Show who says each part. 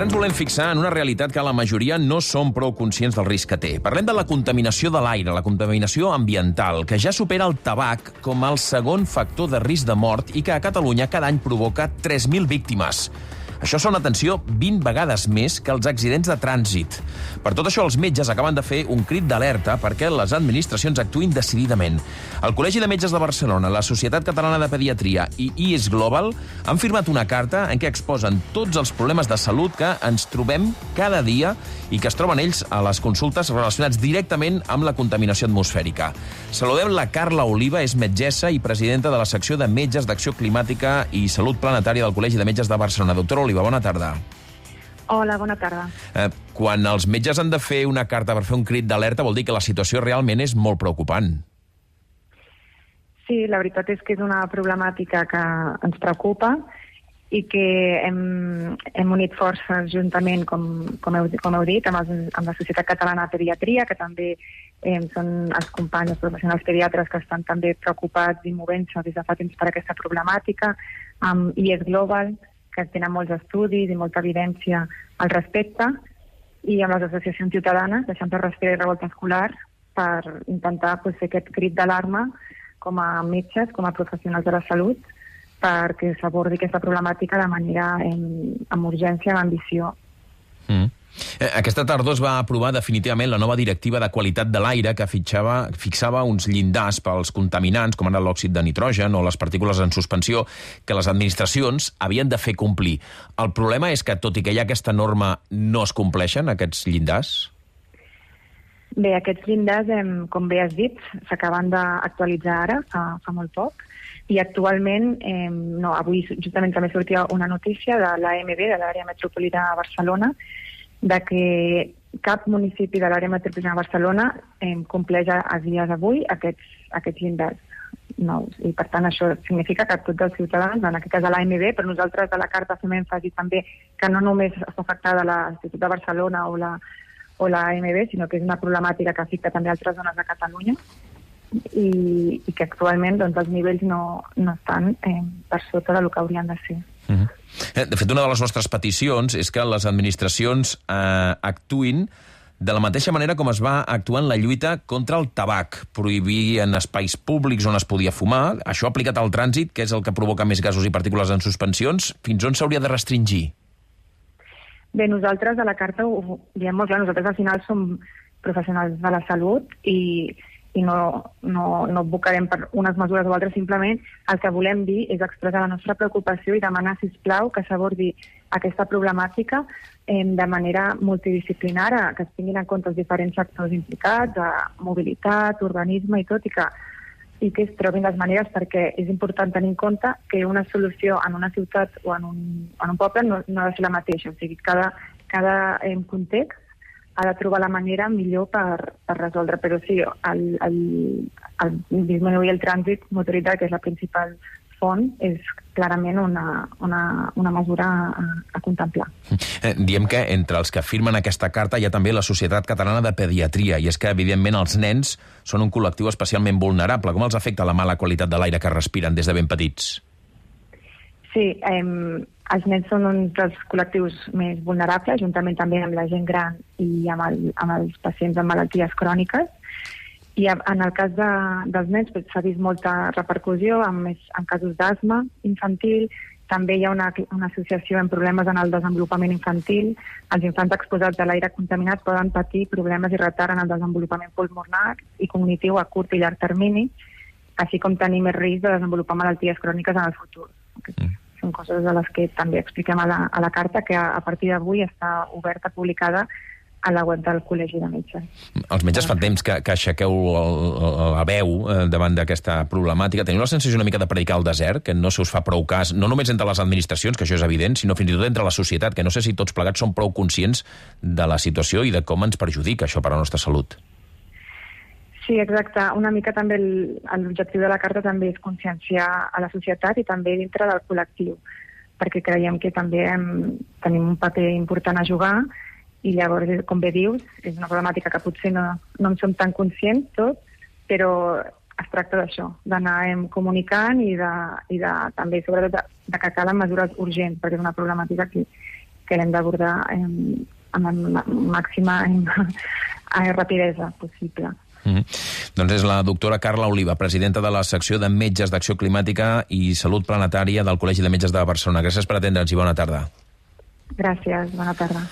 Speaker 1: Ara ens volem fixar en una realitat que la majoria no són prou conscients del risc que té. Parlem de la contaminació de l'aire, la contaminació ambiental, que ja supera el tabac com el segon factor de risc de mort i que a Catalunya cada any provoca 3.000 víctimes. Això són, atenció, 20 vegades més que els accidents de trànsit. Per tot això, els metges acaben de fer un crit d'alerta perquè les administracions actuïn decididament. El Col·legi de Metges de Barcelona, la Societat Catalana de Pediatria i IS Global han firmat una carta en què exposen tots els problemes de salut que ens trobem cada dia i que es troben ells a les consultes relacionats directament amb la contaminació atmosfèrica. Saludem la Carla Oliva, és metgessa i presidenta de la secció de Metges d'Acció Climàtica i Salut Planetària del Col·legi de Metges de Barcelona. Doctora Oliva, bona tarda.
Speaker 2: Hola, bona tarda.
Speaker 1: Quan els metges han de fer una carta per fer un crit d'alerta, vol dir que la situació realment és molt preocupant.
Speaker 2: Sí, la veritat és que és una problemàtica que ens preocupa i que hem unit forces juntament, com heu dit, amb la Societat Catalana de Pediatria, que també són els companys, els professionals pediatres que estan també preocupats i movent-se des de fa temps per aquesta problemàtica, amb IS Global, que tenen molts estudis i molta evidència al respecte, i amb les associacions ciutadanes, Deixant de respirar i Revolta Escolar, per intentar fer aquest crit d'alarma com a metges, com a professionals de la salut, perquè s'abordi aquesta problemàtica de manera amb urgència, amb ambició.
Speaker 1: Aquesta tardor es va aprovar definitivament la nova directiva de qualitat de l'aire que fixava uns llindars pels contaminants, com ara l'òxid de nitrogen o les partícules en suspensió, que les administracions havien de fer complir. El problema és que, tot i que hi ha aquesta norma, no es compleixen aquests llindars?
Speaker 2: Bé, aquests llindars, com bé has dit, s'acaben d'actualitzar ara, fa molt poc, i actualment, avui justament també sortia una notícia de l'AMB, de l'àrea metropolitana de Barcelona, de que cap municipi de l'àrea metropolitana de Barcelona compleix a dies d'avui aquests llindars nous. I per tant això significa que tots els ciutadans, en aquest cas de l'AMB, però nosaltres a la carta fem èmfasi també que no només està afectada l'Institut de Barcelona o l'AMB, sinó que és una problemàtica que afecta també altres zones de Catalunya i que actualment els nivells no estan per sota del que haurien de ser.
Speaker 1: De fet, una de les nostres peticions és que les administracions actuïn de la mateixa manera com es va actuar en la lluita contra el tabac, prohibir en espais públics on es podia fumar, això aplicat al trànsit, que és el que provoca més gasos i partícules en suspensions, fins on s'hauria de restringir?
Speaker 2: Bé, nosaltres a la carta ho diem molt clar, nosaltres al final som professionals de la salut i no advocarem per unes mesures o altres, simplement el que volem dir és expressar la nostra preocupació i demanar, sisplau, que s'abordi aquesta problemàtica de manera multidisciplinària, que es tinguin en compte els diferents sectors implicats, mobilitat, urbanisme i tot, i que es trobin les maneres, perquè és important tenir en compte que una solució en una ciutat o en un poble no ha de ser la mateixa, o sigui, cada context ha de trobar la manera millor per resoldre, però sí, el disminuir el trànsit motoritzat, que és la principal font, és clarament una mesura a contemplar.
Speaker 1: Diem que entre els que firmen aquesta carta hi ha també la Societat Catalana de Pediatria, i és que, evidentment, els nens són un col·lectiu especialment vulnerable. Com els afecta la mala qualitat de l'aire que respiren des de ben petits?
Speaker 2: Sí, els nens són un dels col·lectius més vulnerables, juntament també amb la gent gran i amb els pacients amb malalties cròniques. I en el cas dels nens s'ha vist molta repercussió en casos d'asma infantil. També hi ha una associació amb problemes en el desenvolupament infantil. Els infants exposats a l'aire contaminat poden patir problemes i retard en el desenvolupament pulmonar i cognitiu a curt i llarg termini, així com tenir més risc de desenvolupar malalties cròniques en el futur. Són coses de les que també expliquem a la carta, que a partir d'avui està oberta, publicada a la web del Col·legi de Metges.
Speaker 1: Els metges fa temps que aixequeu la veu davant d'aquesta problemàtica. Teniu la sensació una mica de predicar al desert, que no se us fa prou cas, no només entre les administracions, que això és evident, sinó fins i tot entre la societat, que no sé si tots plegats som prou conscients de la situació i de com ens perjudica això per a la nostra salut.
Speaker 2: Sí, exacte. Una mica també l'objectiu de la carta també és conscienciar a la societat i també dintre del col·lectiu, perquè creiem que també tenim un paper important a jugar i llavors, com bé dius, és una problemàtica que potser no en som tan conscients tots, però es tracta d'això, d'anar comunicant i també, sobretot, de que calen mesures urgents, perquè és una problemàtica que que l'hem d'abordar amb la màxima rapidesa possible.
Speaker 1: Doncs és la doctora Carla Oliva, presidenta de la secció de Metges d'Acció Climàtica i Salut Planetària del Col·legi de Metges de Barcelona. Gràcies per atendre'ns i bona tarda.
Speaker 2: Gràcies, bona tarda.